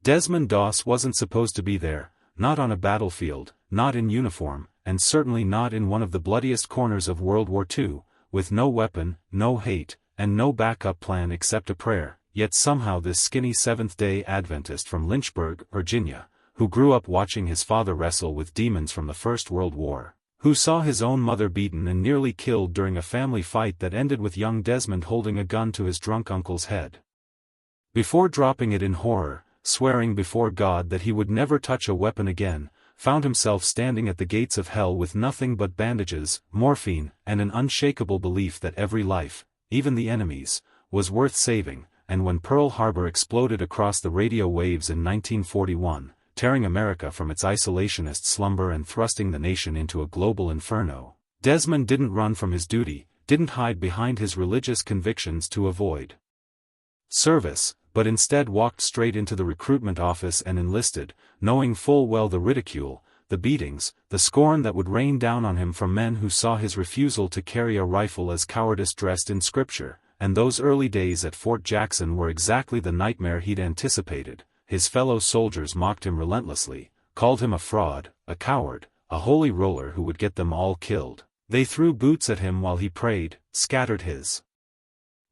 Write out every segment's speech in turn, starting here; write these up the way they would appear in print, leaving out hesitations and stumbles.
Desmond Doss wasn't supposed to be there, not on a battlefield, not in uniform, and certainly not in one of the bloodiest corners of World War II, with no weapon, no hate, and no backup plan except a prayer. Yet somehow this skinny Seventh-day Adventist from Lynchburg, Virginia, who grew up watching his father wrestle with demons from the First World War, who saw his own mother beaten and nearly killed during a family fight that ended with young Desmond holding a gun to his drunk uncle's head. Before dropping it in horror, swearing before God that he would never touch a weapon again, found himself standing at the gates of hell with nothing but bandages, morphine, and an unshakable belief that every life, even the enemy's, was worth saving. And when Pearl Harbor exploded across the radio waves in 1941, tearing America from its isolationist slumber and thrusting the nation into a global inferno, Desmond didn't run from his duty, didn't hide behind his religious convictions to avoid service, but instead walked straight into the recruitment office and enlisted, knowing full well the ridicule, the beatings, the scorn that would rain down on him from men who saw his refusal to carry a rifle as cowardice dressed in scripture. And those early days at Fort Jackson were exactly the nightmare he'd anticipated. His fellow soldiers mocked him relentlessly, called him a fraud, a coward, a holy roller who would get them all killed. They threw boots at him while he prayed, scattered his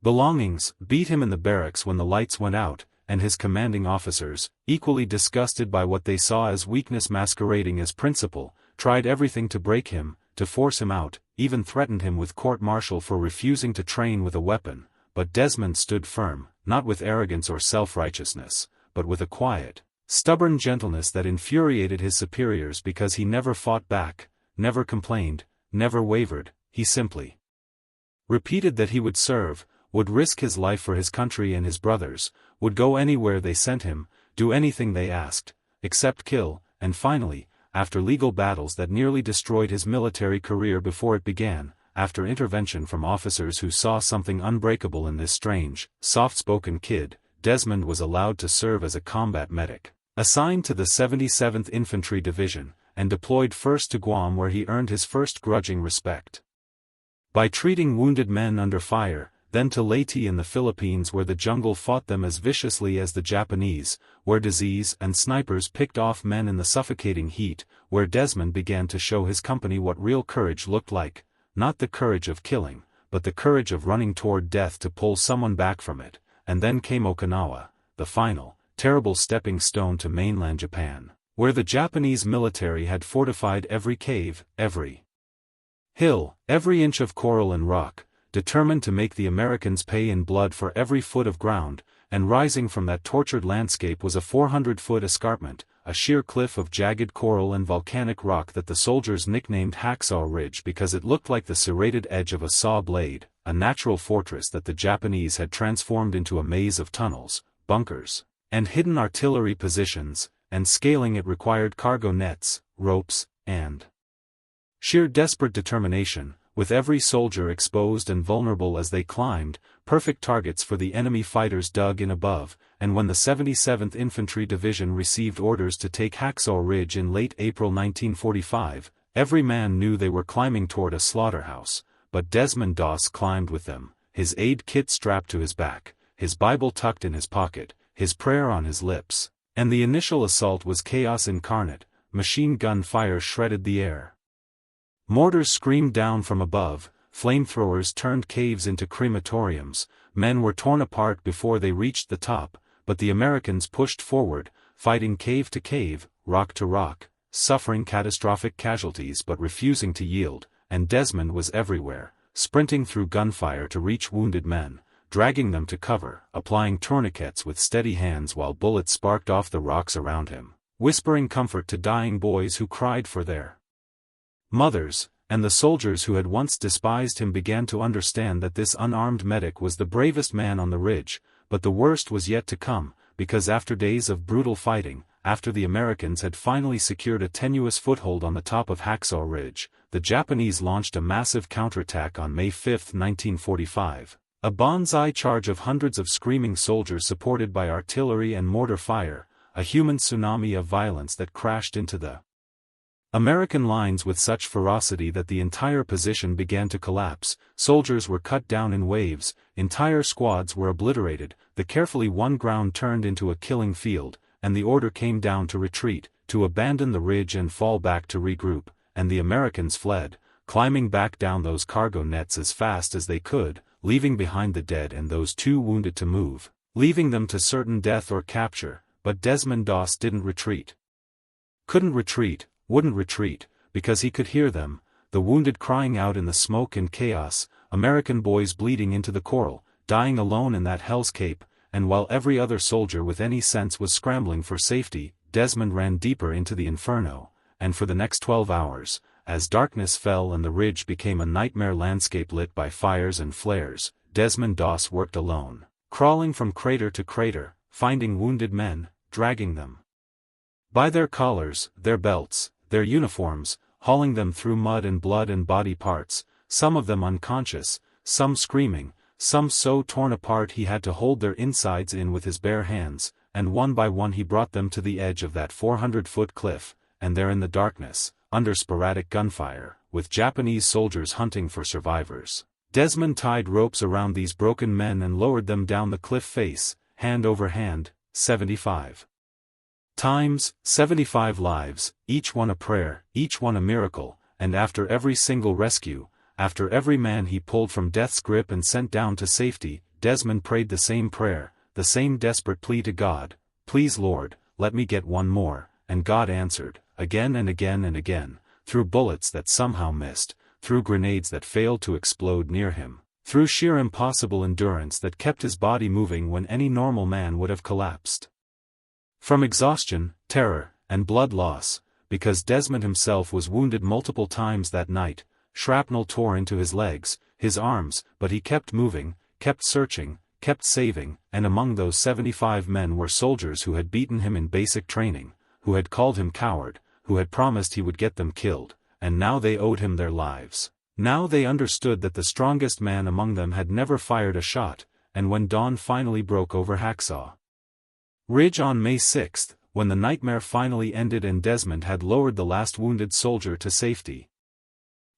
belongings, beat him in the barracks when the lights went out, and his commanding officers, equally disgusted by what they saw as weakness masquerading as principle, tried everything to break him, to force him out, even threatened him with court-martial for refusing to train with a weapon. But Desmond stood firm, not with arrogance or self-righteousness, but with a quiet, stubborn gentleness that infuriated his superiors because he never fought back, never complained, never wavered. He simply repeated that he would serve, would risk his life for his country and his brothers, would go anywhere they sent him, do anything they asked, except kill, and finally, after legal battles that nearly destroyed his military career before it began, after intervention from officers who saw something unbreakable in this strange, soft-spoken kid, Desmond was allowed to serve as a combat medic, assigned to the 77th Infantry Division, and deployed first to Guam where he earned his first grudging respect by treating wounded men under fire, then to Leyte in the Philippines where the jungle fought them as viciously as the Japanese, where disease and snipers picked off men in the suffocating heat, where Desmond began to show his company what real courage looked like, not the courage of killing, but the courage of running toward death to pull someone back from it. And then came Okinawa, the final, terrible stepping stone to mainland Japan, where the Japanese military had fortified every cave, every hill, every inch of coral and rock, determined to make the Americans pay in blood for every foot of ground, and rising from that tortured landscape was a 400-foot escarpment, a sheer cliff of jagged coral and volcanic rock that the soldiers nicknamed Hacksaw Ridge because it looked like the serrated edge of a saw blade, a natural fortress that the Japanese had transformed into a maze of tunnels, bunkers, and hidden artillery positions, and scaling it required cargo nets, ropes, and sheer desperate determination, with every soldier exposed and vulnerable as they climbed, perfect targets for the enemy fighters dug in above. And when the 77th Infantry Division received orders to take Hacksaw Ridge in late April 1945, every man knew they were climbing toward a slaughterhouse, but Desmond Doss climbed with them, his aid kit strapped to his back, his Bible tucked in his pocket, his prayer on his lips, and the initial assault was chaos incarnate. Machine gun fire shredded the air. Mortars screamed down from above, flamethrowers turned caves into crematoriums, men were torn apart before they reached the top, but the Americans pushed forward, fighting cave to cave, rock to rock, suffering catastrophic casualties but refusing to yield, and Desmond was everywhere, sprinting through gunfire to reach wounded men, dragging them to cover, applying tourniquets with steady hands while bullets sparked off the rocks around him, whispering comfort to dying boys who cried for their mothers, and the soldiers who had once despised him began to understand that this unarmed medic was the bravest man on the ridge. But the worst was yet to come, because after days of brutal fighting, after the Americans had finally secured a tenuous foothold on the top of Hacksaw Ridge, the Japanese launched a massive counterattack on May 5, 1945. A banzai charge of hundreds of screaming soldiers supported by artillery and mortar fire, a human tsunami of violence that crashed into the American lines with such ferocity that the entire position began to collapse. Soldiers were cut down in waves, entire squads were obliterated, the carefully won ground turned into a killing field, and the order came down to retreat, to abandon the ridge and fall back to regroup, and the Americans fled, climbing back down those cargo nets as fast as they could, leaving behind the dead and those too wounded to move, leaving them to certain death or capture. But Desmond Doss didn't retreat. Couldn't retreat, wouldn't retreat, because he could hear them, the wounded crying out in the smoke and chaos, American boys bleeding into the coral, dying alone in that hell's cape, and while every other soldier with any sense was scrambling for safety, Desmond ran deeper into the inferno, and for the next 12 hours, as darkness fell and the ridge became a nightmare landscape lit by fires and flares, Desmond Doss worked alone, crawling from crater to crater, finding wounded men, dragging them by their collars, their belts, their uniforms, hauling them through mud and blood and body parts, some of them unconscious, some screaming, some so torn apart he had to hold their insides in with his bare hands, and one by one he brought them to the edge of that 400-foot cliff, and there in the darkness, under sporadic gunfire, with Japanese soldiers hunting for survivors, Desmond tied ropes around these broken men and lowered them down the cliff face, hand over hand, 75 times, 75 lives, each one a prayer, each one a miracle, and after every single rescue, after every man he pulled from death's grip and sent down to safety, Desmond prayed the same prayer, the same desperate plea to God, "Please Lord, let me get one more," and God answered, again and again and again, through bullets that somehow missed, through grenades that failed to explode near him, through sheer impossible endurance that kept his body moving when any normal man would have collapsed. From exhaustion, terror, and blood loss, because Desmond himself was wounded multiple times that night, shrapnel tore into his legs, his arms, but he kept moving, kept searching, kept saving, and among those 75 men were soldiers who had beaten him in basic training, who had called him coward, who had promised he would get them killed, and now they owed him their lives. Now they understood that the strongest man among them had never fired a shot, and when dawn finally broke over Hacksaw Ridge on May 6, when the nightmare finally ended and Desmond had lowered the last wounded soldier to safety,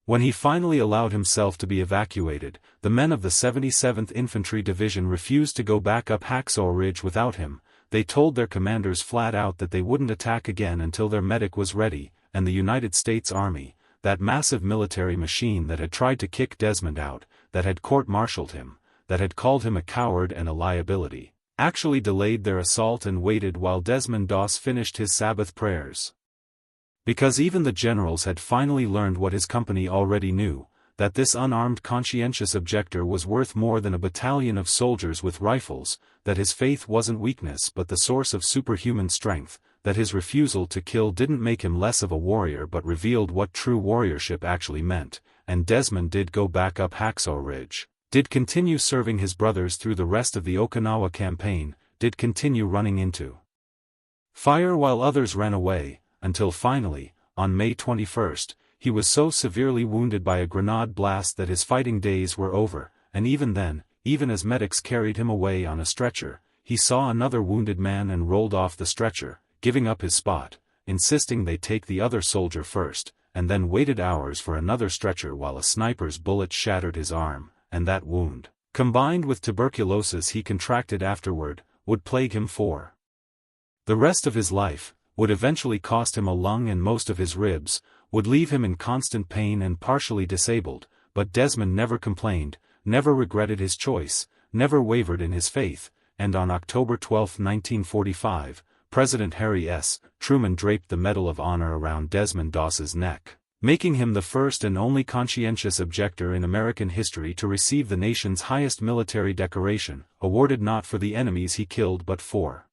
when he finally allowed himself to be evacuated, the men of the 77th Infantry Division refused to go back up Hacksaw Ridge without him. They told their commanders flat out that they wouldn't attack again until their medic was ready, and the United States Army, that massive military machine that had tried to kick Desmond out, that had court-martialed him, that had called him a coward and a liability, actually delayed their assault and waited while Desmond Doss finished his Sabbath prayers. Because even the generals had finally learned what his company already knew, that this unarmed conscientious objector was worth more than a battalion of soldiers with rifles, that his faith wasn't weakness but the source of superhuman strength, that his refusal to kill didn't make him less of a warrior but revealed what true warriorship actually meant, and Desmond did go back up Hacksaw Ridge, did continue serving his brothers through the rest of the Okinawa campaign, did continue running into fire while others ran away, until finally, on May 21, he was so severely wounded by a grenade blast that his fighting days were over, and even then, even as medics carried him away on a stretcher, he saw another wounded man and rolled off the stretcher, giving up his spot, insisting they take the other soldier first, and then waited hours for another stretcher while a sniper's bullet shattered his arm, and that wound, combined with tuberculosis he contracted afterward, would plague him for the rest of his life, would eventually cost him a lung and most of his ribs, would leave him in constant pain and partially disabled, but Desmond never complained, never regretted his choice, never wavered in his faith, and on October 12, 1945, President Harry S. Truman draped the Medal of Honor around Desmond Doss's neck, making him the first and only conscientious objector in American history to receive the nation's highest military decoration, awarded not for the enemies he killed but for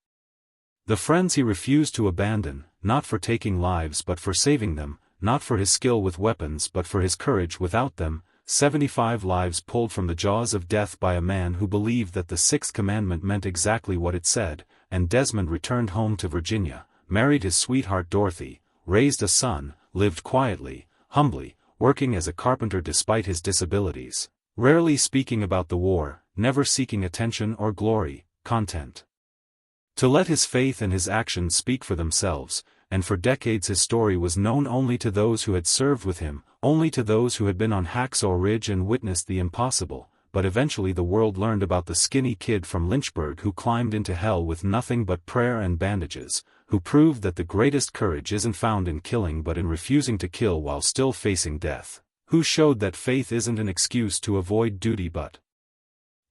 the friends he refused to abandon, not for taking lives but for saving them, not for his skill with weapons but for his courage without them, 75 lives pulled from the jaws of death by a man who believed that the Sixth Commandment meant exactly what it said, and Desmond returned home to Virginia, married his sweetheart Dorothy, raised a son, lived quietly, humbly, working as a carpenter despite his disabilities, rarely speaking about the war, never seeking attention or glory, content to let his faith and his actions speak for themselves, and for decades his story was known only to those who had served with him, only to those who had been on Hacksaw Ridge and witnessed the impossible, but eventually the world learned about the skinny kid from Lynchburg who climbed into hell with nothing but prayer and bandages, who proved that the greatest courage isn't found in killing but in refusing to kill while still facing death, who showed that faith isn't an excuse to avoid duty but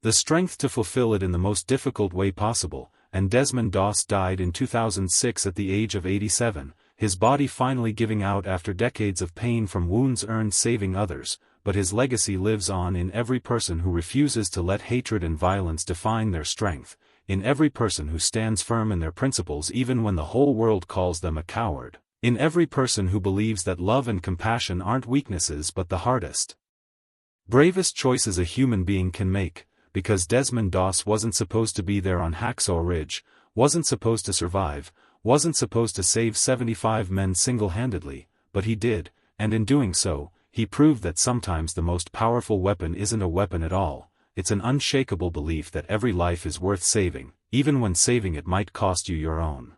the strength to fulfill it in the most difficult way possible. And Desmond Doss died in 2006 at the age of 87, his body finally giving out after decades of pain from wounds earned saving others, but his legacy lives on in every person who refuses to let hatred and violence define their strength, in every person who stands firm in their principles even when the whole world calls them a coward, in every person who believes that love and compassion aren't weaknesses but the hardest, bravest choices a human being can make. Because Desmond Doss wasn't supposed to be there on Hacksaw Ridge, wasn't supposed to survive, wasn't supposed to save 75 men single-handedly, but he did, and in doing so, he proved that sometimes the most powerful weapon isn't a weapon at all, it's an unshakable belief that every life is worth saving, even when saving it might cost you your own.